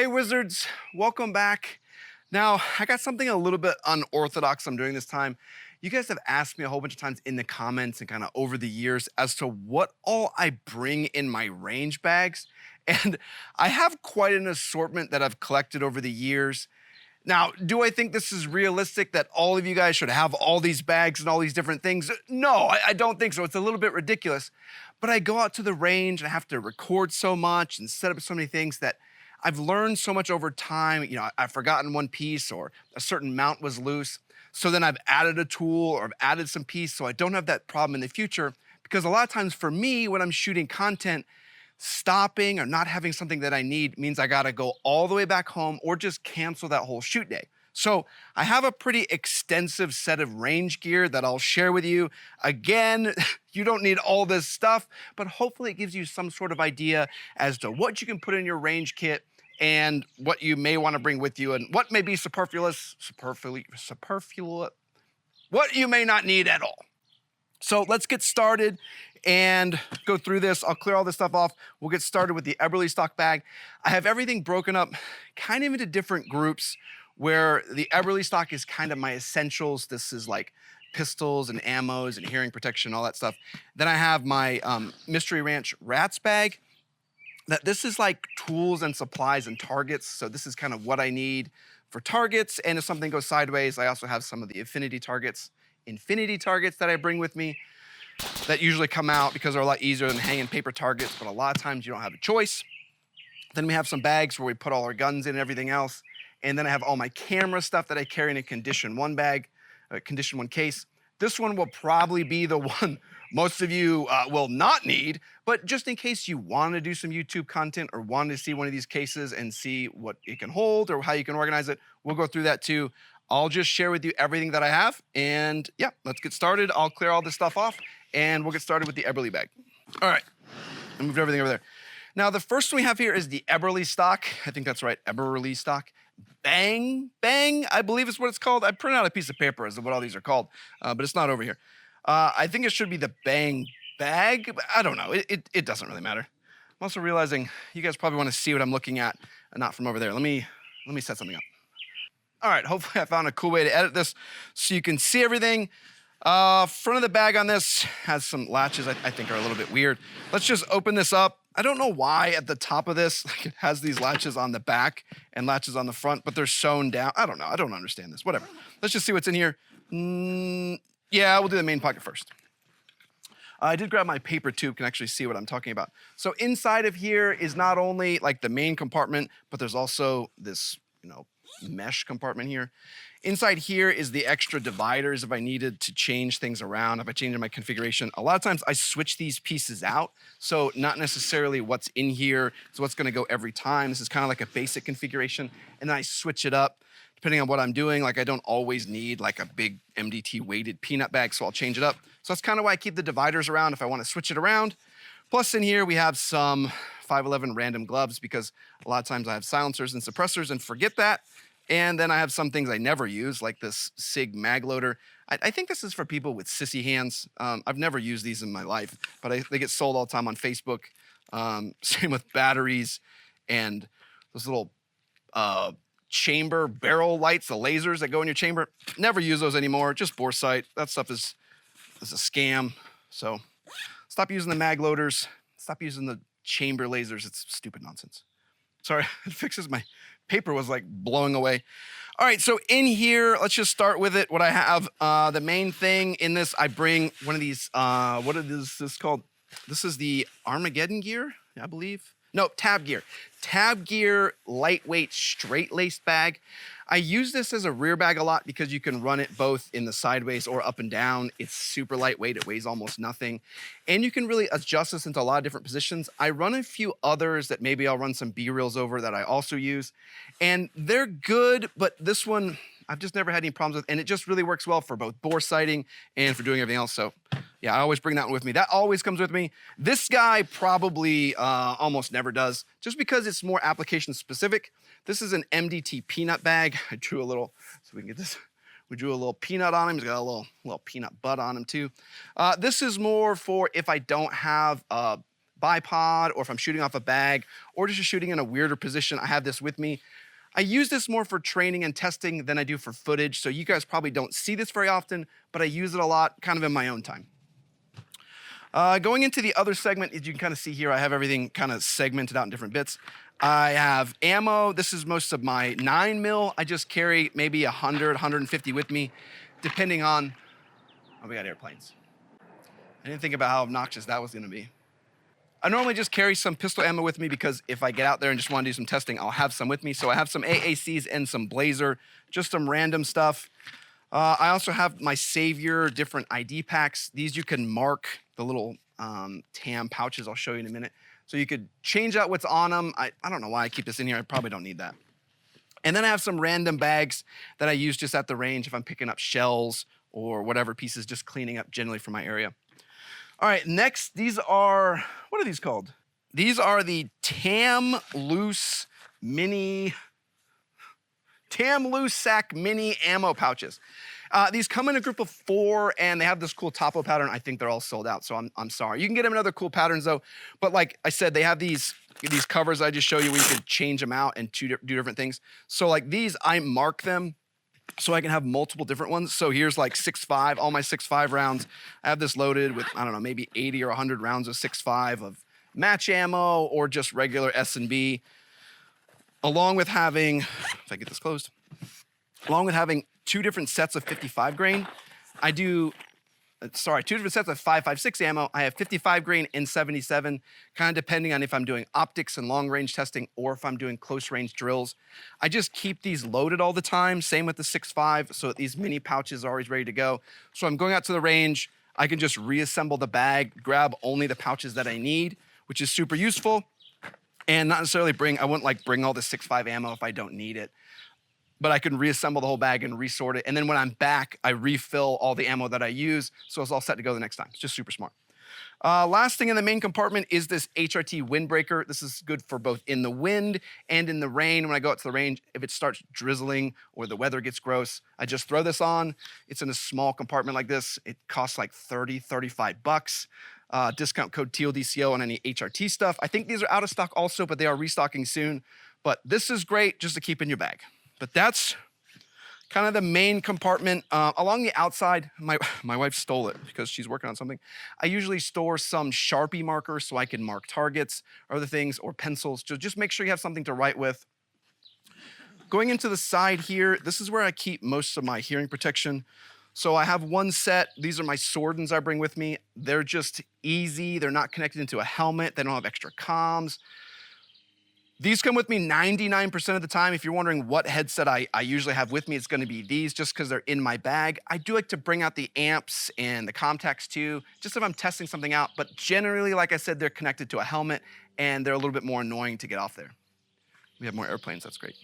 Hey Wizards, welcome back. Now, I got something a little bit unorthodox I'm doing this time. You guys have asked me a whole bunch of times in the comments and kind of over the years as to what all I bring in my range bags. And I have quite an assortment that I've collected over the years. Now, do I think this is realistic that all of you guys should have all these bags and all these different things? No, I don't think so. It's a little bit ridiculous. But I go out to the range and I have to record so much and set up so many things that I've learned so much over time. You know, I've forgotten one piece or a certain mount was loose. So then I've added a tool or I've added some piece so I don't have that problem in the future. Because a lot of times for me, when I'm shooting content, stopping or not having something that I need means I gotta go all the way back home or just cancel that whole shoot day. So I have a pretty extensive set of range gear that I'll share with you. Again, you don't need all this stuff, but hopefully it gives you some sort of idea as to what you can put in your range kit and what you may want to bring with you and what may be superfluous, what you may not need at all. So let's get started and go through this. I'll clear all this stuff off. We'll get started with the Eberlestock bag. I have everything broken up kind of into different groups where the Eberlestock is kind of my essentials. This is like pistols and ammos and hearing protection, all that stuff. Then I have my Mystery Ranch Rats bag. This is like tools and supplies and targets. So this is kind of what I need for targets. And if something goes sideways, I also have some of the infinity targets that I bring with me that usually come out because they're a lot easier than hanging paper targets, but a lot of times you don't have a choice. Then we have some bags where we put all our guns in and everything else. And then I have all my camera stuff that I carry in a condition one bag, condition one case. This one will probably be the one most of you will not need, but just in case you want to do some YouTube content or want to see one of these cases and see what it can hold or how you can organize it, we'll go through that too. I'll just share with you everything that I have, and yeah, let's get started. I'll clear all this stuff off, and we'll get started with the Eberle bag. All right, I moved everything over there. Now, the first one we have here is the Eberlestock. I think that's right, Eberlestock Bang Bag, I believe is what it's called. I printed out a piece of paper as to what all these are called, but it's not over here. I think it should be the Bang Bag, but I don't know. It doesn't really matter. I'm also realizing you guys probably want to see what I'm looking at, and not from over there. Let me set something up. All right, hopefully I found a cool way to edit this so you can see everything. Front of the bag on this has some latches I think are a little bit weird. Let's just open this up. I don't know why at the top of this, it has these latches on the back and latches on the front, but they're sewn down. I don't know, I don't understand this, whatever. Let's just see what's in here. Yeah, we'll do the main pocket first. I did grab my paper tube, can actually see what I'm talking about. So inside of here is not only like the main compartment, but there's also this, mesh compartment here. Inside here is the extra dividers if I needed to change things around, if I changed my configuration. A lot of times I switch these pieces out, so not necessarily what's in here is what's gonna go every time. This is kind of like a basic configuration, and then I switch it up depending on what I'm doing. Like I don't always need like a big MDT weighted peanut bag, so I'll change it up. So that's kind of why I keep the dividers around if I wanna switch it around. Plus in here we have some 511 random gloves because a lot of times I have silencers and suppressors and forget that. And then I have some things I never use, like this SIG mag loader. I think this is for people with sissy hands. I've never used these in my life, but they get sold all the time on Facebook. Same with batteries and those little chamber barrel lights, the lasers that go in your chamber. Never use those anymore, just bore sight. That stuff is a scam. So stop using the mag loaders. Stop using the chamber lasers. It's stupid nonsense. Sorry, it fixes my paper was like blowing away. All right, so in here, let's just start with it. What I have, the main thing in this, I bring one of these, what is this called? This is the Armageddon gear, I believe. No, Tab gear. Tab gear, lightweight, straight-laced bag. I use this as a rear bag a lot because you can run it both in the sideways or up and down. It's super lightweight, it weighs almost nothing. And you can really adjust this into a lot of different positions. I run a few others that maybe I'll run some B-reels over that I also use. And they're good, but this one, I've just never had any problems with, and it just really works well for both bore sighting and for doing everything else. So yeah, I always bring that one with me. That always comes with me. This guy probably almost never does, just because it's more application specific. This is an MDT peanut bag. I drew a little, so we can get this. We drew a little peanut on him. He's got a little peanut butt on him too. This is more for if I don't have bipod, or if I'm shooting off a bag, or just shooting in a weirder position, I have this with me. I use this more for training and testing than I do for footage, so you guys probably don't see this very often, but I use it a lot kind of in my own time. Going into the other segment, as you can kind of see here, I have everything kind of segmented out in different bits. I have ammo. This is most of my 9mm. I just carry maybe 100, 150 with me, depending on, oh, we got airplanes. I didn't think about how obnoxious that was gonna be. I normally just carry some pistol ammo with me because if I get out there and just wanna do some testing, I'll have some with me. So I have some AACs and some Blazer, just some random stuff. I also have my Savior different ID packs. These you can mark the little TAM pouches I'll show you in a minute. So you could change out what's on them. I don't know why I keep this in here. I probably don't need that. And then I have some random bags that I use just at the range if I'm picking up shells or whatever pieces, just cleaning up generally for my area. All right, next, these are, what are these called? These are the TAM Loose Sack Mini Ammo Pouches. These come in a group of 4, and they have this cool topo pattern. I think they're all sold out, so I'm sorry. You can get them in other cool patterns, though. But like I said, they have these covers I just show you where you can change them out and do different things. So like these, I mark them so I can have multiple different ones. So here's like 6.5, all my 6.5 rounds. I have this loaded with, I don't know, maybe 80 or 100 rounds of 6.5 of match ammo or just regular S&B, along with having, if I get this closed, along with having 2 different sets of 55 grain. I do, 2 different sets of 5.56 ammo. I have 55 grain and 77, kind of depending on if I'm doing optics and long range testing or if I'm doing close range drills. I just keep these loaded all the time. Same with the 6.5, so that these mini pouches are always ready to go. So I'm going out to the range, I can just reassemble the bag, grab only the pouches that I need, which is super useful. And not necessarily I wouldn't like bring all the 6.5 ammo if I don't need it. But I can reassemble the whole bag and resort it. And then when I'm back, I refill all the ammo that I use, so it's all set to go the next time. It's just super smart. Last thing in the main compartment is this HRT windbreaker. This is good for both in the wind and in the rain. When I go out to the range, if it starts drizzling or the weather gets gross, I just throw this on. It's in a small compartment like this. It costs like 30, 35 bucks. Discount code TLDCO on any HRT stuff. I think these are out of stock also, but they are restocking soon. But this is great just to keep in your bag. But that's kind of the main compartment. Along the outside, my wife stole it because she's working on something. I usually store some Sharpie markers so I can mark targets or other things, or pencils. So just make sure you have something to write with. Going into the side here, this is where I keep most of my hearing protection. So I have one set. These are my Swordens I bring with me. They're just easy. They're not connected into a helmet. They don't have extra comms. These come with me 99% of the time. If you're wondering what headset I usually have with me, it's gonna be these just because they're in my bag. I do like to bring out the amps and the contacts too, just if I'm testing something out. But generally, like I said, they're connected to a helmet and they're a little bit more annoying to get off there. We have more airplanes, that's great.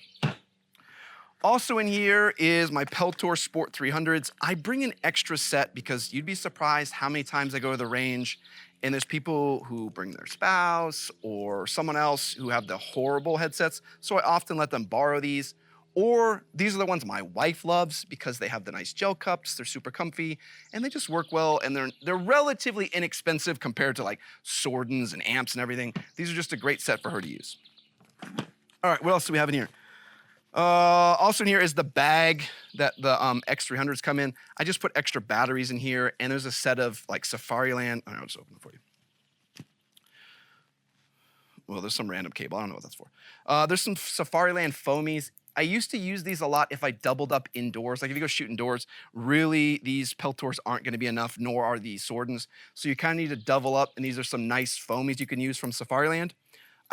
Also in here is my Peltor Sport 300s. I bring an extra set because you'd be surprised how many times I go to the range and there's people who bring their spouse or someone else who have the horrible headsets. So I often let them borrow these. Or these are the ones my wife loves because they have the nice gel cups, they're super comfy, and they just work well, and they're relatively inexpensive compared to like Swordens and amps and everything. These are just a great set for her to use. All right, what else do we have in here? Also in here is the bag that the X300s come in. I just put extra batteries in here, and there's a set of like Safariland. I'll just open it for you. Well, there's some random cable. I don't know what that's for. There's some Safariland foamies. I used to use these a lot if I doubled up indoors. Like if you go shoot indoors, really these Peltors aren't gonna be enough, nor are these Swordens. So you kind of need to double up, and these are some nice foamies you can use from Safariland.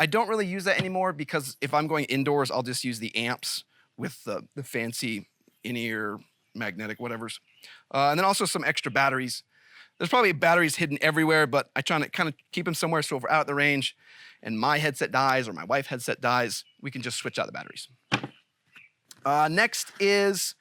I don't really use that anymore because if I'm going indoors, I'll just use the amps with the fancy in-ear magnetic whatevers. And then also some extra batteries. There's probably batteries hidden everywhere, but I try to kind of keep them somewhere so if we're out at the range and my headset dies or my wife's headset dies, we can just switch out the batteries. Next is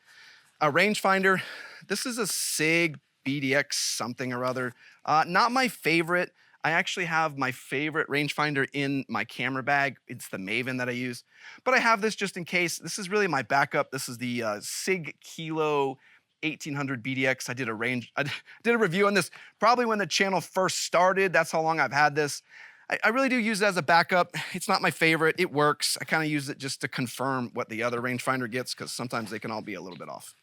a rangefinder. This is a SIG BDX something or other. Not my favorite. I actually have my favorite rangefinder in my camera bag. It's the Maven that I use. But I have this just in case. This is really my backup. This is the SIG Kilo 1800 BDX. I did a review on this probably when the channel first started. That's how long I've had this. I really do use it as a backup. It's not my favorite. It works. I kind of use it just to confirm what the other rangefinder gets because sometimes they can all be a little bit off.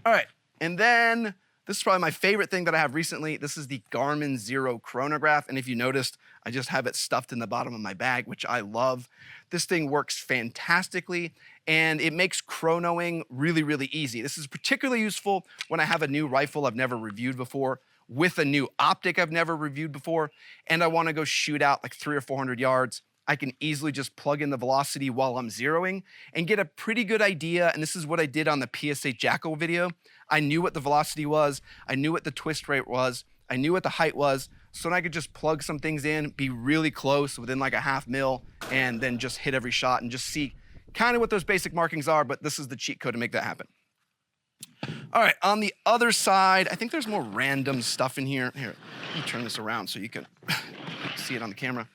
All right, and then this is probably my favorite thing that I have recently. This is the Garmin Zero chronograph, and if you noticed, I just have it stuffed in the bottom of my bag, which I love. This thing works fantastically, and it makes chronoing really, really easy. This is particularly useful when I have a new rifle I've never reviewed before, with a new optic I've never reviewed before, and I want to go shoot out like 300 or 400 yards. I can easily just plug in the velocity while I'm zeroing and get a pretty good idea. And this is what I did on the PSA Jackal video. I knew what the velocity was. I knew what the twist rate was. I knew what the height was. So then I could just plug some things in, be really close within like a half mil, and then just hit every shot and just see kind of what those basic markings are. But this is the cheat code to make that happen. All right, on the other side, I think there's more random stuff in here. Here, let me turn this around so you can see it on the camera.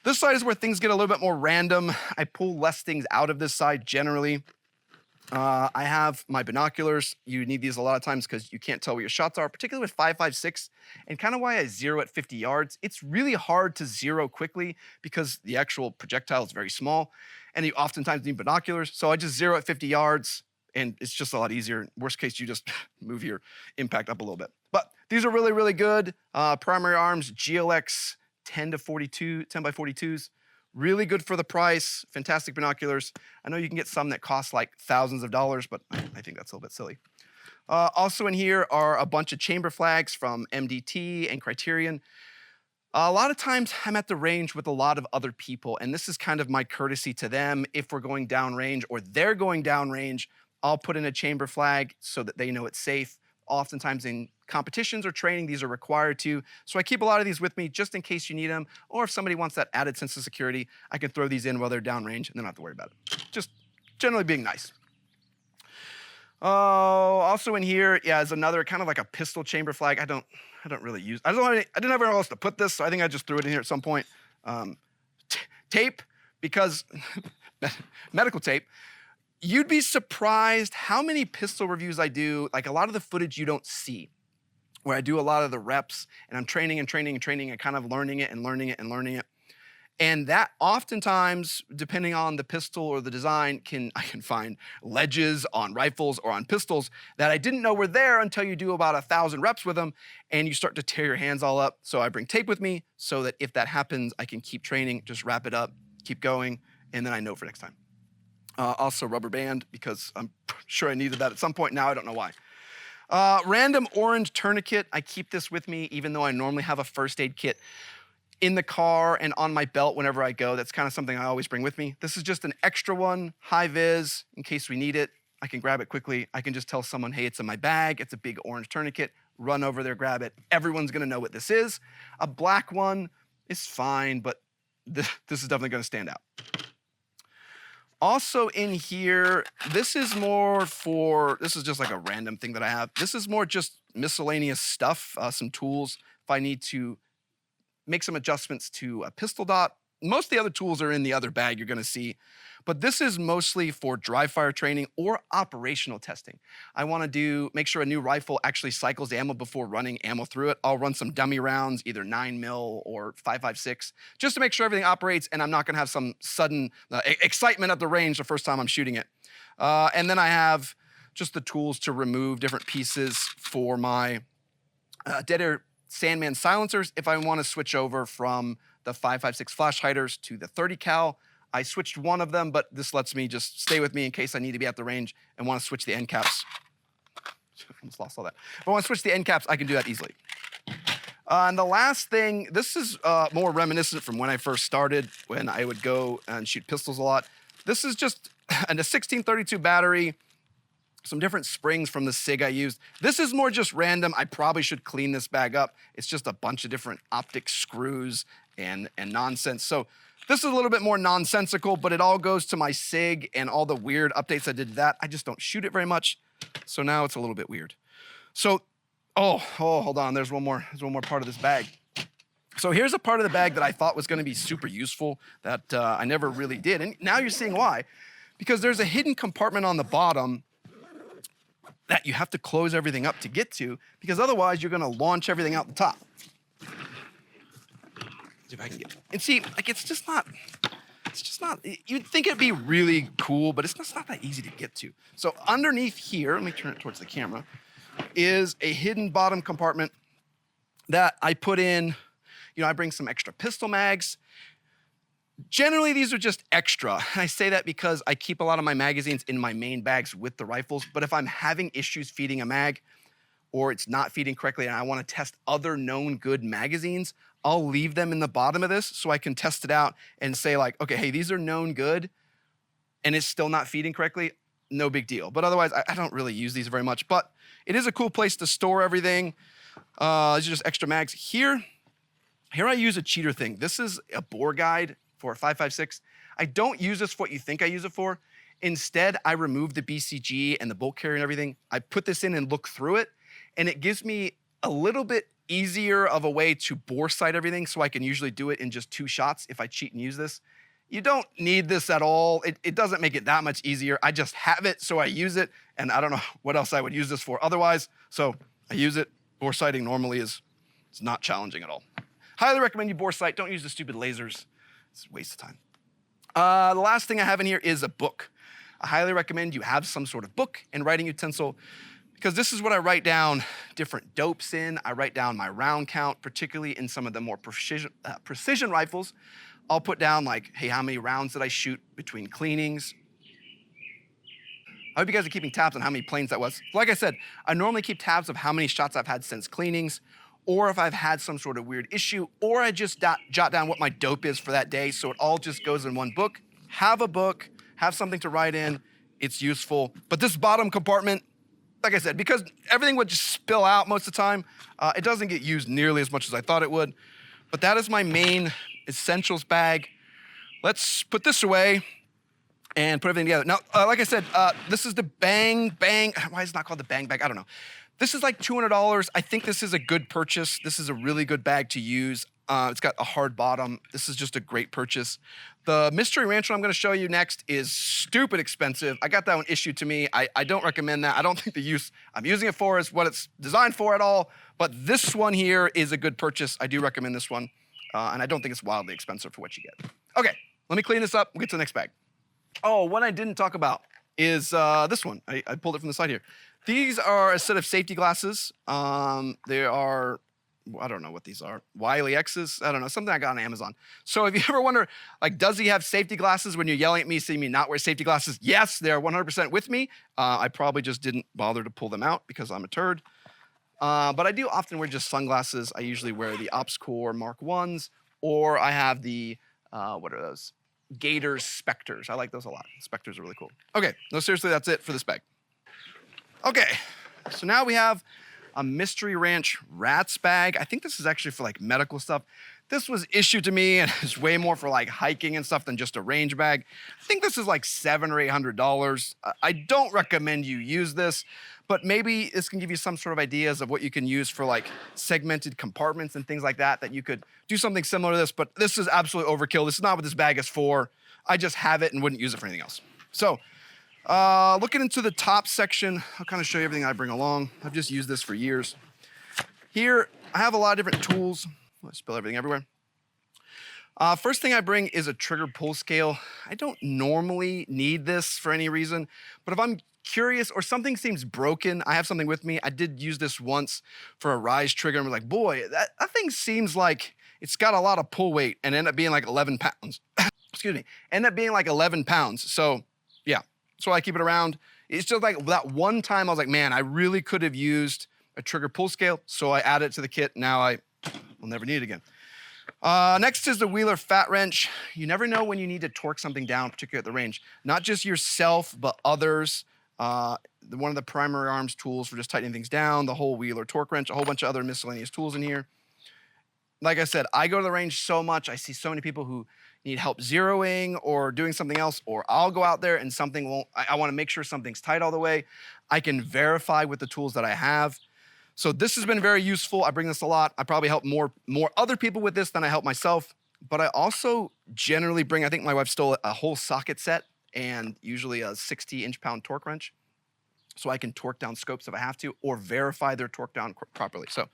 This side is where things get a little bit more random. I pull less things out of this side generally. I have my binoculars. You need these a lot of times because you can't tell where your shots are, particularly with 5.56, and kind of why I zero at 50 yards. It's really hard to zero quickly because the actual projectile is very small, and you oftentimes need binoculars. So I just zero at 50 yards, and it's just a lot easier. Worst case, you just move your impact up a little bit. But these are really, really good. Primary arms, GLX 10 by 42s. Really good for the price, fantastic binoculars. I know you can get some that cost like thousands of dollars, but I think that's a little bit silly. Also in here are a bunch of chamber flags from MDT and Criterion. A lot of times I'm at the range with a lot of other people, and this is kind of my courtesy to them. If we're going downrange or they're going downrange, I'll put in a chamber flag so that they know it's safe. Oftentimes in competitions or training, these are required to. So I keep a lot of these with me just in case you need them, or if somebody wants that added sense of security, I can throw these in while they're downrange and then not have to worry about it. Just generally being nice. Also in here, yeah, is another kind of like a pistol chamber flag. I don't really use. I didn't have anywhere else to put this, so I think I just threw it in here at some point. Tape, because medical tape. You'd be surprised how many pistol reviews I do, like a lot of the footage you don't see, where I do a lot of the reps and I'm training and kind of learning it. And that oftentimes, depending on the pistol or the design, I can find ledges on rifles or on pistols that I didn't know were there until you do about 1,000 reps with them and you start to tear your hands all up. So I bring tape with me so that if that happens, I can keep training, just wrap it up, keep going, and then I know for next time. Also rubber band, because I'm sure I needed that at some point. Now I don't know why. Random orange tourniquet. I keep this with me even though I normally have a first aid kit in the car and on my belt whenever I go. That's kind of something I always bring with me. This is just an extra one, high vis, in case we need it. I can grab it quickly. I can just tell someone, hey, it's in my bag. It's a big orange tourniquet. Run over there, grab it. Everyone's gonna know what this is. A black one is fine, but this is definitely gonna stand out. Also in here, this is just like a random thing that I have. This is more just miscellaneous stuff, some tools if I need to make some adjustments to a pistol dot. Most of the other tools are in the other bag you're gonna see, but this is mostly for dry fire training or operational testing. I wanna make sure a new rifle actually cycles ammo before running ammo through it. I'll run some dummy rounds, either 9mm or 5.56, just to make sure everything operates and I'm not gonna have some sudden excitement at the range the first time I'm shooting it. And then I have just the tools to remove different pieces for my dead air Sandman silencers. If I wanna switch over from the 5.56 flash hiders to the 30 cal. I switched one of them, but this lets me just stay with me in case I need to be at the range and want to switch the end caps. Almost lost all that. If I want to switch the end caps, I can do that easily. And the last thing, this is more reminiscent from when I first started, when I would go and shoot pistols a lot. This is just a 1632 battery, some different springs from the SIG I used. This is more just random. I probably should clean this bag up. It's just a bunch of different optic screws and nonsense. So this is a little bit more nonsensical, but it all goes to my SIG and all the weird updates I did to that. I just don't shoot it very much, so now it's a little bit weird. So, hold on, there's one more part of this bag. So here's a part of the bag that I thought was gonna be super useful that I never really did, and now you're seeing why. Because there's a hidden compartment on the bottom that you have to close everything up to get to, because otherwise you're gonna launch everything out the top. if I can get it. And see, like it's just not, you'd think it'd be really cool, but it's just not that easy to get to. So underneath here, let me turn it towards the camera, is a hidden bottom compartment that I put in, I bring some extra pistol mags. Generally, these are just extra. I say that because I keep a lot of my magazines in my main bags with the rifles, but if I'm having issues feeding a mag or it's not feeding correctly and I want to test other known good magazines, I'll leave them in the bottom of this so I can test it out and say like, okay, hey, these are known good and it's still not feeding correctly, no big deal. But otherwise, I don't really use these very much, but it is a cool place to store everything. These are just extra mags. Here I use a cheater thing. This is a bore guide for 5.56. I don't use this for what you think I use it for. Instead, I remove the BCG and the bolt carrier and everything. I put this in and look through it, and it gives me a little bit easier of a way to bore sight everything, so I can usually do it in just 2 shots if I cheat and use this. You don't need this at all. It doesn't make it that much easier. I just have it, so I use it, and I don't know what else I would use this for otherwise, so I use it. Bore sighting normally it's not challenging at all. Highly recommend you bore sight. Don't use the stupid lasers. It's a waste of time. The last thing I have in here is a book. I highly recommend you have some sort of book and writing utensil because this is what I write down different dopes in. I write down my round count, particularly in some of the more precision rifles. I'll put down like, hey, how many rounds did I shoot between cleanings? I hope you guys are keeping tabs on how many planes that was. Like I said, I normally keep tabs of how many shots I've had since cleanings, or if I've had some sort of weird issue, or I just jot down what my dope is for that day, so it all just goes in one book. Have a book, have something to write in, it's useful. But this bottom compartment, like I said, because everything would just spill out most of the time, it doesn't get used nearly as much as I thought it would. But that is my main essentials bag. Let's put this away and put everything together. Now, like I said, this is the Bang Bang. Why is it not called the Bang Bag? I don't know. This is like $200. I think this is a good purchase. This is a really good bag to use. It's got a hard bottom. This is just a great purchase. The Mystery Rancher I'm gonna show you next is stupid expensive. I got that one issued to me. I don't recommend that. I don't think the use I'm using it for is what it's designed for at all, but this one here is a good purchase. I do recommend this one, and I don't think it's wildly expensive for what you get. Okay, let me clean this up. We'll get to the next bag. Oh, what I didn't talk about is this one. I pulled it from the side here. These are a set of safety glasses. They are, I don't know what these are. Wiley X's? I don't know, something I got on Amazon. So if you ever wonder, like, does he have safety glasses when you're yelling at me, seeing me not wear safety glasses? Yes, they're 100% with me. I probably just didn't bother to pull them out because I'm a turd. But I do often wear just sunglasses. I usually wear the OpsCore Mark 1s, or I have the, what are those? Gators Spectres. I like those a lot. Spectres are really cool. Okay, no, seriously, that's it for this bag. Okay, so now we have a Mystery Ranch Rats bag. I think this is actually for like medical stuff. This was issued to me and it's way more for like hiking and stuff than just a range bag. I think this is like $700 or $800. I don't recommend you use this, but maybe this can give you some sort of ideas of what you can use for like segmented compartments and things like that, that you could do something similar to this, but this is absolutely overkill. This is not what this bag is for. I just have it and wouldn't use it for anything else. So, looking into the top section, I'll kind of show you everything I bring along. I've just used this for years. Here, I have a lot of different tools. I spill everything everywhere. First thing I bring is a trigger pull scale. I don't normally need this for any reason, but if I'm curious or something seems broken, I have something with me. I did use this once for a rise trigger and was like, boy, that thing seems like it's got a lot of pull weight, and ended up being like 11 pounds. Excuse me, ended up being like 11 pounds. So yeah, that's why I keep it around. It's just like that one time I was like, man, I really could have used a trigger pull scale. So I added it to the kit. Now I will never need it again. Next is the Wheeler Fat Wrench. You never know when you need to torque something down, particularly at the range. Not just yourself, but others. One of the primary arms tools for just tightening things down, the whole Wheeler torque wrench, a whole bunch of other miscellaneous tools in here. Like I said, I go to the range so much. I see so many people who need help zeroing or doing something else, or I'll go out there and something won't, I want to make sure something's tight all the way. I can verify with the tools that I have. So this has been very useful. I bring this a lot. I probably help more other people with this than I help myself. But I also generally bring, I think my wife stole a whole socket set and usually a 60-inch-pound torque wrench, so I can torque down scopes if I have to, or verify they're torqued down properly. So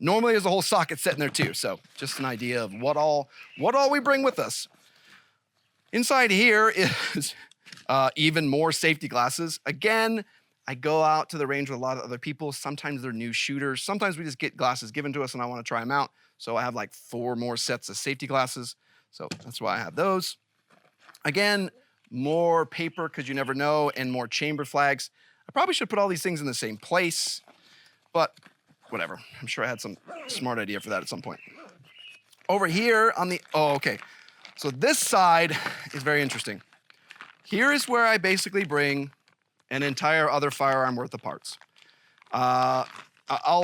Normally there's a whole socket sitting there too. So just an idea of what all we bring with us. Inside here is even more safety glasses. Again, I go out to the range with a lot of other people. Sometimes they're new shooters. Sometimes we just get glasses given to us and I want to try them out. So I have like 4 more sets of safety glasses. So that's why I have those. Again, more paper because you never know, and more chamber flags. I probably should put all these things in the same place, but whatever. I'm sure I had some smart idea for that at some point. Over here on the, oh, okay. So this side is very interesting. Here is where I basically bring an entire other firearm worth of parts. I'll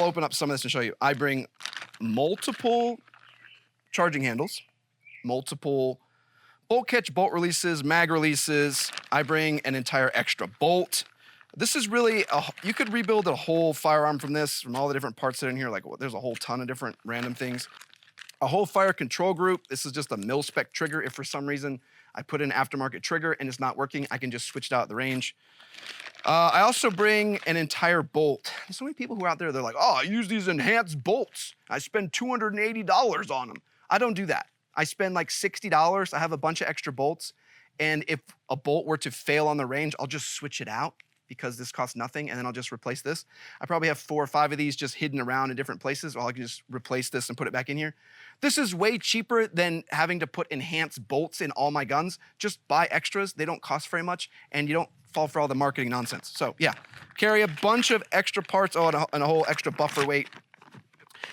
open up some of this and show you. I bring multiple charging handles, multiple bolt catch, bolt releases, mag releases. I bring an entire extra bolt. This is really, you could rebuild a whole firearm from this, from all the different parts that are in here. Like there's a whole ton of different random things. A whole fire control group. This is just a mil-spec trigger. If for some reason I put in an aftermarket trigger and it's not working, I can just switch it out at the range. I also bring an entire bolt. There's so many people who are out there, they're like, oh, I use these enhanced bolts. I spend $280 on them. I don't do that. I spend like $60. I have a bunch of extra bolts. And if a bolt were to fail on the range, I'll just switch it out because this costs nothing, and then I'll just replace this. I probably have 4 or 5 of these just hidden around in different places, or I can just replace this and put it back in here. This is way cheaper than having to put enhanced bolts in all my guns. Just buy extras. They don't cost very much, and you don't fall for all the marketing nonsense. So yeah, carry a bunch of extra parts, and a whole extra buffer weight.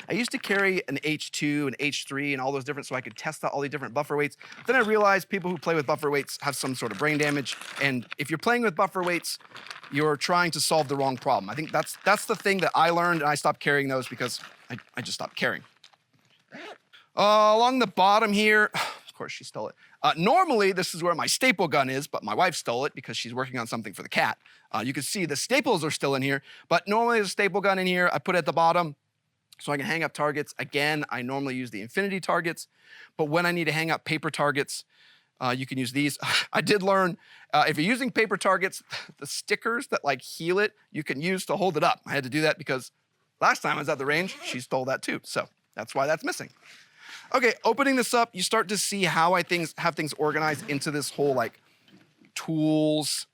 I used to carry an H2, an H3, and all those different, so I could test out all the different buffer weights. Then I realized people who play with buffer weights have some sort of brain damage, and if you're playing with buffer weights, you're trying to solve the wrong problem. I think that's the thing that I learned, and I stopped carrying those because I just stopped carrying. Along the bottom here, of course she stole it. Normally, this is where my staple gun is, but my wife stole it because she's working on something for the cat. You can see the staples are still in here, but normally there's a staple gun in here. I put it at the bottom so I can hang up targets. Again, I normally use the infinity targets, but when I need to hang up paper targets, you can use these. I did learn, if you're using paper targets, the stickers that like heal it, you can use to hold it up. I had to do that because last time I was at the range, she stole that too. So that's why that's missing. Okay, opening this up, you start to see how I have things organized into this whole like tools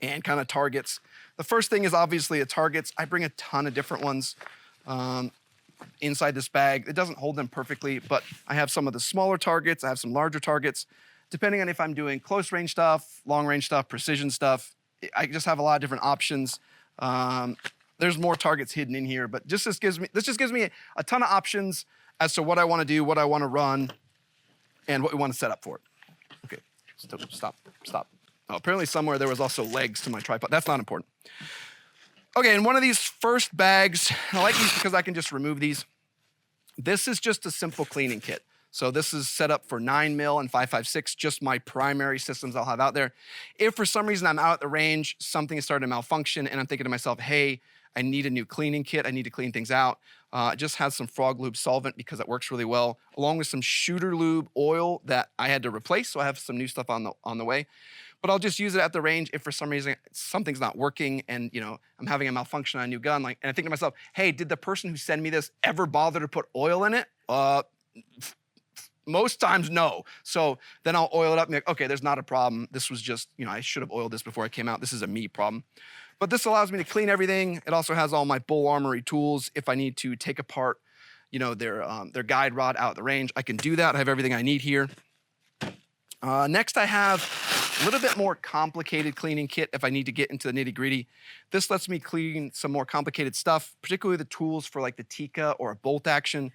and kind of targets. The first thing is obviously targets. I bring a ton of different ones inside this bag. It doesn't hold them perfectly, but I have some of the smaller targets. I have some larger targets. Depending on if I'm doing close range stuff, long range stuff, precision stuff, I just have a lot of different options. There's more targets hidden in here, but this just gives me a ton of options as to what I want to do, what I want to run, and what we want to set up for it. Okay, stop. Oh, apparently somewhere there was also legs to my tripod. That's not important. Okay, in one of these first bags, I like these because I can just remove these. This is just a simple cleaning kit. So this is set up for 9mm and 5.56, just my primary systems I'll have out there. If for some reason I'm out at the range, something is starting to malfunction, and I'm thinking to myself, hey, I need a new cleaning kit. I need to clean things out. It just has some frog lube solvent because it works really well, along with some shooter lube oil that I had to replace. So I have some new stuff on the way. But I'll just use it at the range if for some reason something's not working and I'm having a malfunction on a new gun. And I think to myself, hey, did the person who sent me this ever bother to put oil in it? Most times, no. So then I'll oil it up and be like, okay, there's not a problem. This was just, I should have oiled this before I came out. This is a me problem. But this allows me to clean everything. It also has all my bull armory tools. If I need to take apart, their guide rod out at the range, I can do that. I have everything I need here. Next, I have a little bit more complicated cleaning kit if I need to get into the nitty gritty. This lets me clean some more complicated stuff, particularly the tools for like the Tika or a bolt action.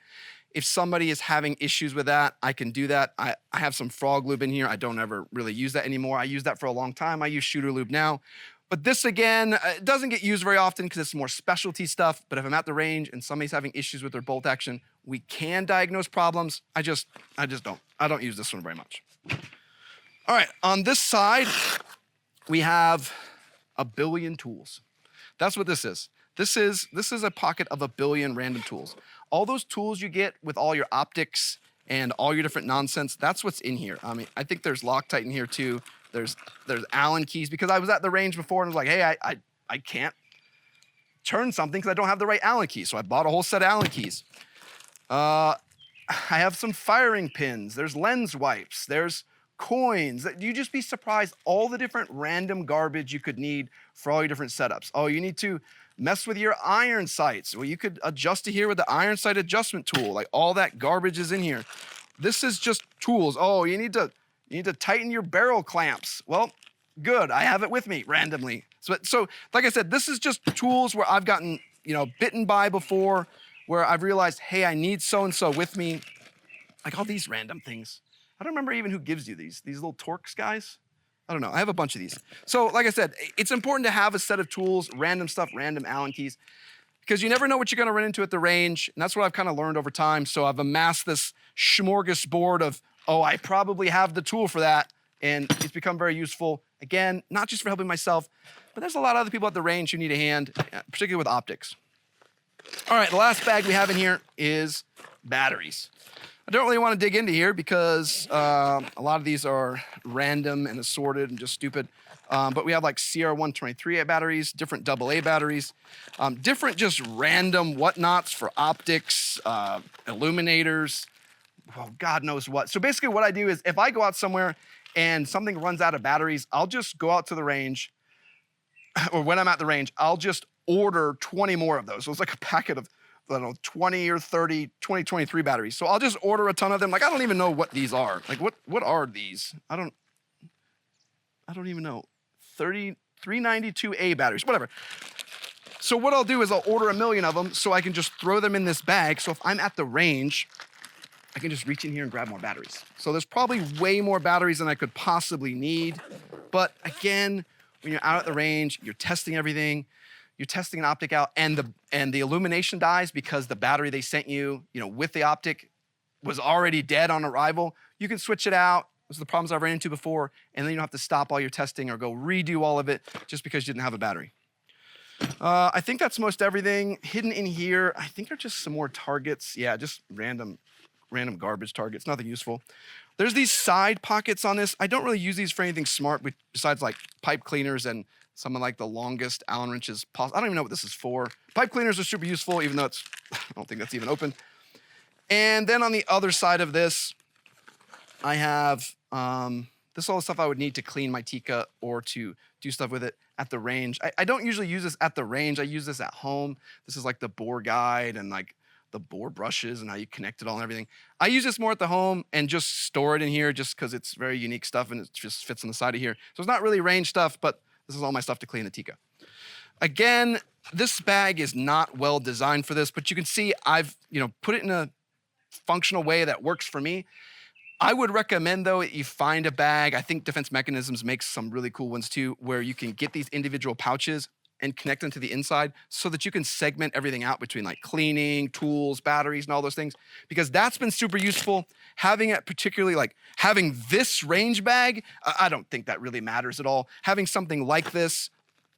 If somebody is having issues with that, I can do that. I have some frog lube in here. I don't ever really use that anymore. I used that for a long time. I use shooter lube now. But this, again, it doesn't get used very often because it's more specialty stuff. But if I'm at the range and somebody's having issues with their bolt action, we can diagnose problems. I just don't. I don't use this one very much. All right, on this side, we have a billion tools. That's what this is. This is a pocket of a billion random tools. All those tools you get with all your optics and all your different nonsense, that's what's in here. I mean, I think there's Loctite in here too. There's Allen keys because I was at the range before and was like, hey, I can't turn something because I don't have the right Allen key. So I bought a whole set of Allen keys. I have some firing pins. There's lens wipes. There's coins. You'd just be surprised all the different random garbage you could need for all your different setups. Oh, you need to mess with your iron sights. Well, you could adjust to here with the iron sight adjustment tool. Like all that garbage is in here. This is just tools. Oh, you need to tighten your barrel clamps. Well, good. I have it with me randomly. So like I said, this is just tools where I've gotten, bitten by before, where I've realized, hey, I need so-and-so with me. Like all these random things. I don't remember even who gives you these little Torx guys. I don't know. I have a bunch of these. So like I said, it's important to have a set of tools, random stuff, random Allen keys, because you never know what you're going to run into at the range. And that's what I've kind of learned over time. So I've amassed this smorgasbord of, I probably have the tool for that. And it's become very useful. Again, not just for helping myself, but there's a lot of other people at the range who need a hand, particularly with optics. All right, the last bag we have in here is batteries. I don't really want to dig into here because a lot of these are random and assorted and just stupid. But we have like CR123 batteries, different AA batteries, different just random whatnots for optics, illuminators, well, God knows what. So basically what I do is if I go out somewhere and something runs out of batteries, I'll just go out to the range, or when I'm at the range, I'll just order 20 more of those. So it's like a packet of, 20 or 30, 2023 batteries. So I'll just order a ton of them. Like, I don't even know what these are. Like, what are these? I don't even know. 392A batteries, whatever. So what I'll do is I'll order 1 million of them so I can just throw them in this bag. So if I'm at the range, I can just reach in here and grab more batteries. So there's probably way more batteries than I could possibly need. But again, when you're out at the range, you're testing everything. You're testing an optic out, and the illumination dies because the battery they sent you, with the optic was already dead on arrival. You can switch it out. Those are the problems I've ran into before, and then you don't have to stop all your testing or go redo all of it just because you didn't have a battery. I think that's most everything. Hidden in here, I think are just some more targets. Yeah, just random garbage targets, nothing useful. There's these side pockets on this. I don't really use these for anything smart besides like pipe cleaners and some of like the longest Allen wrenches possible. I don't even know what this is for. Pipe cleaners are super useful, even though I don't think that's even open. And then on the other side of this, I have, this is all the stuff I would need to clean my Tika or to do stuff with it at the range. I don't usually use this at the range. I use this at home. This is like the bore guide and like the bore brushes and how you connect it all and everything. I use this more at the home and just store it in here just because it's very unique stuff and it just fits on the side of here. So it's not really range stuff, but this is all my stuff to clean the Tika. Again, this bag is not well designed for this, but you can see I've put it in a functional way that works for me. I would recommend, though, you find a bag. I think Defense Mechanisms makes some really cool ones, too, where you can get these individual pouches and connect them to the inside so that you can segment everything out between like cleaning, tools, batteries, and all those things, because that's been super useful. Having it particularly like having this range bag, I don't think that really matters at all. Having something like this,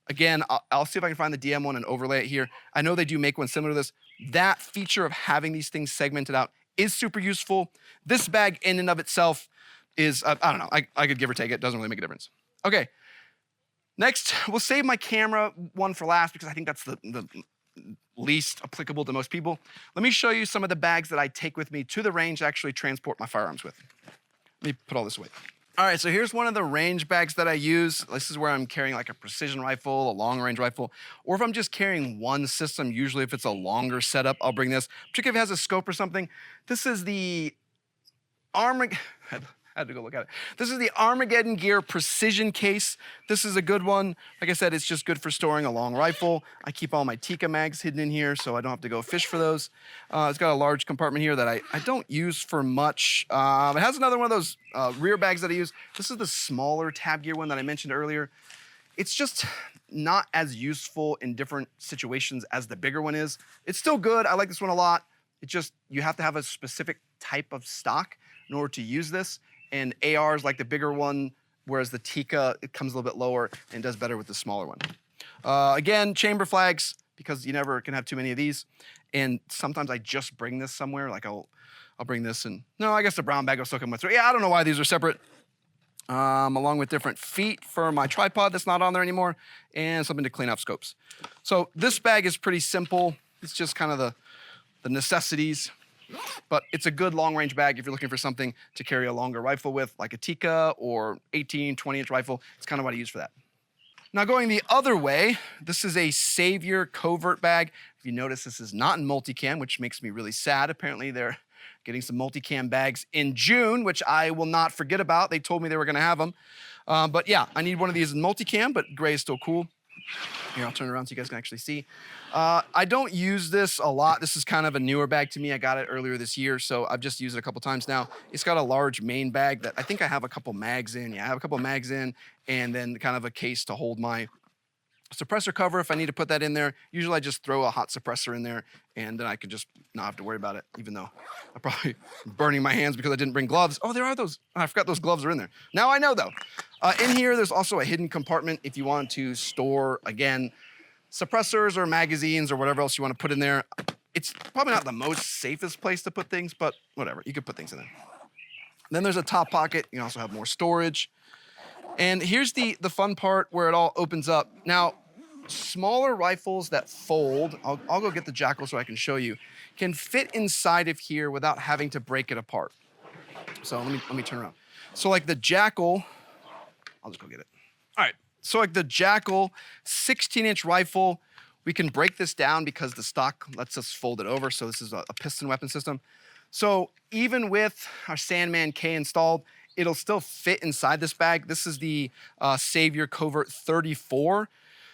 again, I'll see if I can find the DM one and overlay it here. I know they do make one similar to this. That feature of having these things segmented out is super useful. This bag in and of itself is, I don't know, I could give or take it. Doesn't really make a difference. Okay. Next, we'll save my camera one for last because I think that's the least applicable to most people. Let me show you some of the bags that I take with me to the range to actually transport my firearms with. Let me put all this away. All right, so here's one of the range bags that I use. This is where I'm carrying like a precision rifle, a long range rifle, or if I'm just carrying one system, usually if it's a longer setup, I'll bring this, particularly if it has a scope or something. This is the Armageddon. I had to go look at it. This is the Armageddon Gear Precision Case. This is a good one. Like I said, it's just good for storing a long rifle. I keep all my Tika mags hidden in here so I don't have to go fish for those. It's got a large compartment here that I don't use for much. It has another one of those rear bags that I use. This is the smaller Tab Gear one that I mentioned earlier. It's just not as useful in different situations as the bigger one is. It's still good. I like this one a lot. It just, you have to have a specific type of stock in order to use this. And AR is like the bigger one, whereas the Tika, it comes a little bit lower and does better with the smaller one. Again, chamber flags, because you never can have too many of these. And sometimes I just bring this somewhere, like I'll bring this and, no, I guess the brown bag will still come with it. Yeah, I don't know why these are separate. along with different feet for my tripod that's not on there anymore, and something to clean up scopes. So this bag is pretty simple. It's just kind of the necessities, but it's a good long-range bag if you're looking for something to carry a longer rifle with, like a Tikka or 18, 20-inch rifle. It's kind of what I use for that. Now going the other way, this is a Savior Covert bag. If you notice, this is not in multicam, which makes me really sad. Apparently they're getting some multicam bags in June, which I will not forget about. They told me they were gonna have them. But yeah, I need one of these in multicam, but gray is still cool. Here, I'll turn it around so you guys can actually see. I don't use this a lot. This is kind of a newer bag to me. I got it earlier this year, so I've just used it a couple times now. It's got a large main bag that I think I have a couple mags in. Yeah, I have a couple mags in, and then kind of a case to hold my suppressor cover if I need to put that in there. Usually I just throw a hot suppressor in there, and then I can just not have to worry about it, even though I'm probably burning my hands because I didn't bring gloves. Oh, there are those. I forgot those gloves are in there. Now I know, though. In here, there's also a hidden compartment if you want to store, again, suppressors or magazines or whatever else you want to put in there. It's probably not the most safest place to put things, but whatever. You could put things in there. Then there's a top pocket. You can also have more storage. And here's the fun part where it all opens up. Now, smaller rifles that fold, I'll go get the Jackal so I can show you, can fit inside of here without having to break it apart. So let me turn around. So like the Jackal, I'll just go get it. All right, so like the Jackal 16-inch rifle, we can break this down because the stock lets us fold it over. So this is a piston weapon system. So even with our Sandman K installed, it'll still fit inside this bag. This is the Savior Covert 34.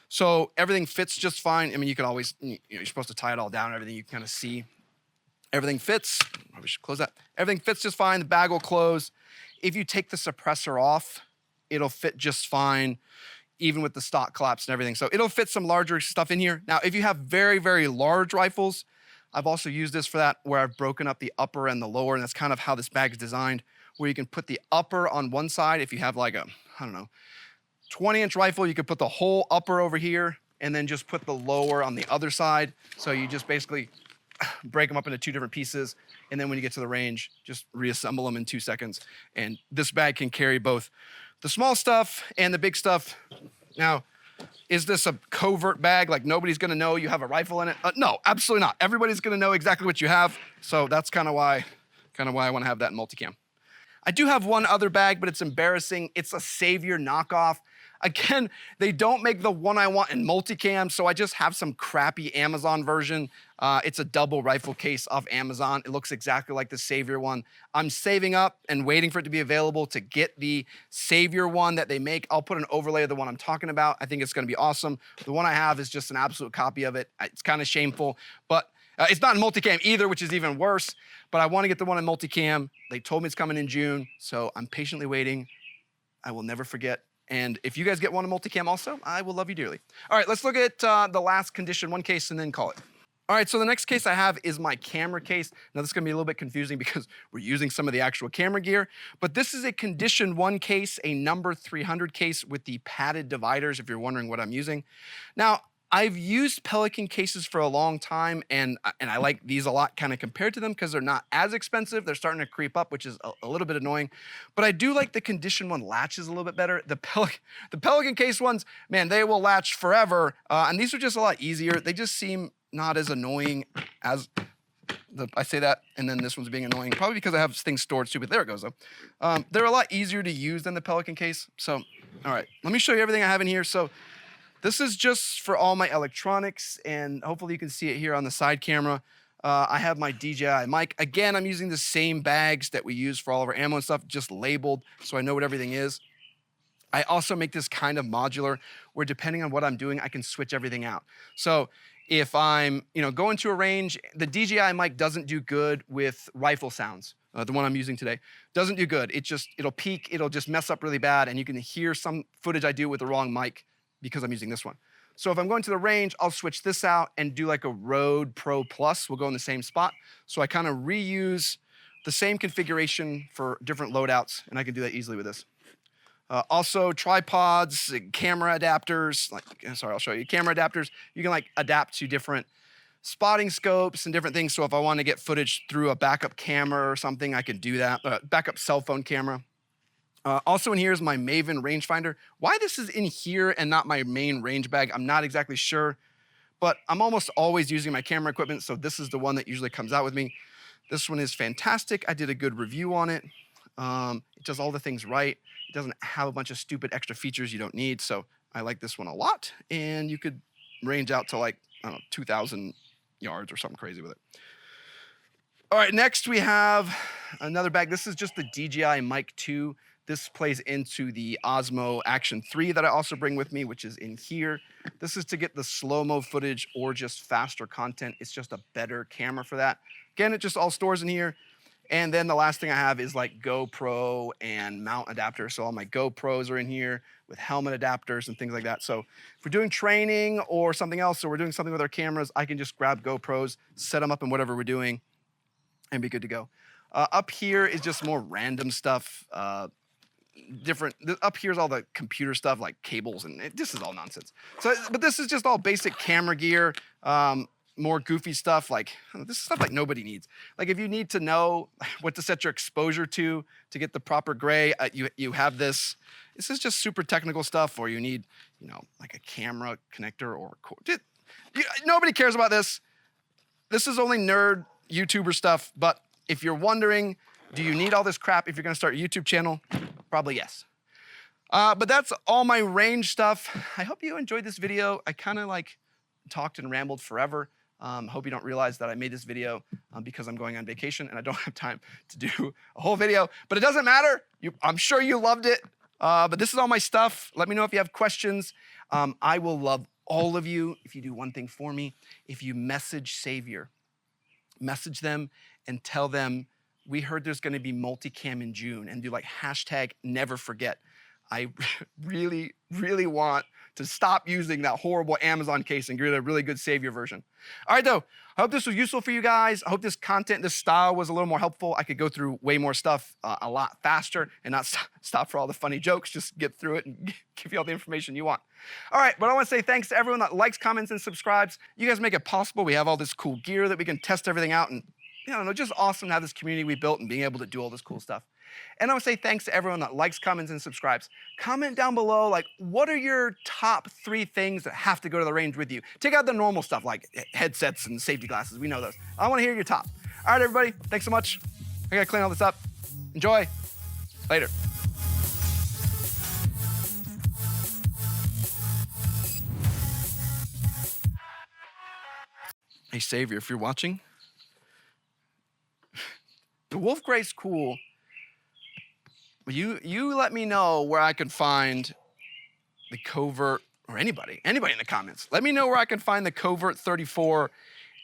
So everything fits just fine. I mean, you can always, you're supposed to tie it all down and everything. You can kind of see everything fits. We should close that. Everything fits just fine. The bag will close. If you take the suppressor off, it'll fit just fine, even with the stock collapse and everything. So it'll fit some larger stuff in here. Now, if you have very, very large rifles, I've also used this for that, where I've broken up the upper and the lower, and that's kind of how this bag is designed, where you can put the upper on one side. If you have like a, I don't know, 20-inch rifle, you could put the whole upper over here and then just put the lower on the other side. So you just basically break them up into two different pieces. And then when you get to the range, just reassemble them in 2 seconds. And this bag can carry both the small stuff and the big stuff. Now, is this a covert bag? Like nobody's gonna know you have a rifle in it? No, absolutely not. Everybody's gonna know exactly what you have. So that's kind of why I wanna have that in multicam. I do have one other bag, but it's embarrassing. It's a Savior knockoff. Again, they don't make the one I want in multicam, so I just have some crappy Amazon version. It's a double rifle case off Amazon. It looks exactly like the Savior one. I'm saving up and waiting for it to be available to get the Savior one that they make. I'll put an overlay of the one I'm talking about. I think it's gonna be awesome. The one I have is just an absolute copy of it. It's kind of shameful, but it's not in multicam either, which is even worse, but I wanna get the one in multicam. They told me it's coming in June, so I'm patiently waiting. I will never forget. And if you guys get one in multicam also, I will love you dearly. All right, let's look at the last condition one case and then call it. All right, so the next case I have is my camera case. Now this is gonna be a little bit confusing because we're using some of the actual camera gear, but this is a condition one case, a number 300 case with the padded dividers, if you're wondering what I'm using. Now, I've used Pelican cases for a long time, and I like these a lot kind of compared to them because they're not as expensive. They're starting to creep up, which is a little bit annoying. But I do like the condition one latches a little bit better. The Pelican case ones, man, they will latch forever. And these are just a lot easier. They just seem not as annoying as I say that, and then this one's being annoying, probably because I have things stored stupid. There it goes, though. They're a lot easier to use than the Pelican case. So, all right, let me show you everything I have in here. So this is just for all my electronics, and hopefully you can see it here on the side camera. I have my DJI mic. Again, I'm using the same bags that we use for all of our ammo and stuff, just labeled so I know what everything is. I also make this kind of modular where depending on what I'm doing, I can switch everything out. So if I'm going to a range, the DJI mic doesn't do good with rifle sounds. The one I'm using today doesn't do good. It'll peak, it'll just mess up really bad, and you can hear some footage I do with the wrong mic because I'm using this one. So if I'm going to the range, I'll switch this out and do like a Rode Pro Plus. We'll go in the same spot. So I kind of reuse the same configuration for different loadouts, and I can do that easily with this. Also tripods, camera adapters, I'll show you. Camera adapters, you can like adapt to different spotting scopes and different things. So if I want to get footage through a backup camera or something, I can do that. Backup cell phone camera. Also in here is my Maven rangefinder. Why this is in here and not my main range bag, I'm not exactly sure, but I'm almost always using my camera equipment, so this is the one that usually comes out with me. This one is fantastic. I did a good review on it. It does all the things right. It doesn't have a bunch of stupid extra features you don't need, so I like this one a lot, and you could range out to like, I don't know, 2,000 yards or something crazy with it. All right, next we have another bag. This is just the DJI Mic 2. This plays into the Osmo Action 3 that I also bring with me, which is in here. This is to get the slow-mo footage or just faster content. It's just a better camera for that. Again, it just all stores in here. And then the last thing I have is like GoPro and mount adapters. So all my GoPros are in here with helmet adapters and things like that. So if we're doing training or something else, or we're doing something with our cameras, I can just grab GoPros, set them up in whatever we're doing, and be good to go. Up here is just more random stuff. Up here's all the computer stuff like cables, and this is all nonsense. So, but this is just all basic camera gear, more goofy stuff like, this is stuff like nobody needs. Like if you need to know what to set your exposure to get the proper gray, you have this. This is just super technical stuff, or you need, like a camera connector or nobody cares about this. This is only nerd YouTuber stuff, but if you're wondering, do you need all this crap if you're gonna start a YouTube channel? Probably yes. But that's all my range stuff. I hope you enjoyed this video. I kind of like talked and rambled forever. Hope you don't realize that I made this video because I'm going on vacation and I don't have time to do a whole video, but it doesn't matter. I'm sure you loved it. But this is all my stuff. Let me know if you have questions. I will love all of you if you do one thing for me. If you message Savior, message them and tell them, we heard there's gonna be multicam in June, and do like #neverforget. I really, really want to stop using that horrible Amazon case and get a really good Savior version. All right, though, I hope this was useful for you guys. I hope this content, this style was a little more helpful. I could go through way more stuff a lot faster and not stop for all the funny jokes, just get through it and give you all the information you want. All right, but I want to say thanks to everyone that likes, comments, and subscribes. You guys make it possible. We have all this cool gear that we can test everything out, and just awesome to have this community we built and being able to do all this cool stuff. And I want to say thanks to everyone that likes, comments, and subscribes. Comment down below, like, what are your top 3 things that have to go to the range with you? Take out the normal stuff like headsets and safety glasses. We know those. I want to hear your top. All right, everybody, thanks so much. I got to clean all this up. Enjoy. Later. Hey, Savior, if you're watching, the Wolf Gray's cool. You let me know where I can find the Covert, or anybody in the comments. Let me know where I can find the Covert 34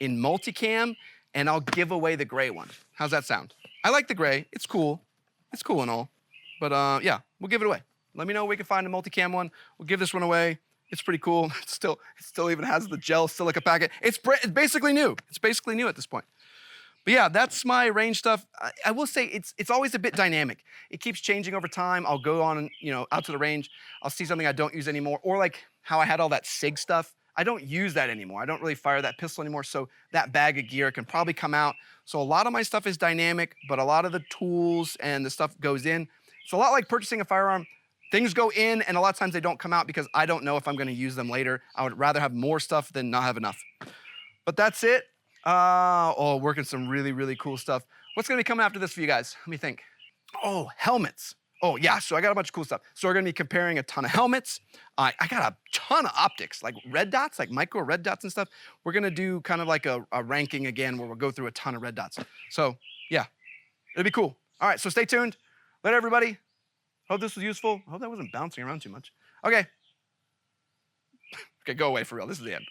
in multicam, and I'll give away the gray one. How's that sound? I like the gray. It's cool. It's cool and all. But yeah, we'll give it away. Let me know where we can find a multicam one. We'll give this one away. It's pretty cool. It still even has the gel silica packet. It's basically new. It's basically new at this point. But yeah, that's my range stuff. I will say it's always a bit dynamic. It keeps changing over time. I'll go on, out to the range. I'll see something I don't use anymore, or like how I had all that SIG stuff. I don't use that anymore. I don't really fire that pistol anymore, so that bag of gear can probably come out. So a lot of my stuff is dynamic, but a lot of the tools and the stuff goes in. It's a lot like purchasing a firearm. Things go in, and a lot of times they don't come out because I don't know if I'm gonna use them later. I would rather have more stuff than not have enough. But that's it. Working some really, really cool stuff. What's gonna be coming after this for you guys? Let me think. Oh, helmets. Oh yeah, so I got a bunch of cool stuff. So we're gonna be comparing a ton of helmets. I got a ton of optics, like red dots, like micro red dots and stuff. We're gonna do kind of like a ranking again where we'll go through a ton of red dots. So yeah, it'll be cool. All right, so stay tuned. Later, everybody. Hope this was useful. I hope that wasn't bouncing around too much. Okay. Okay, go away for real. This is the end.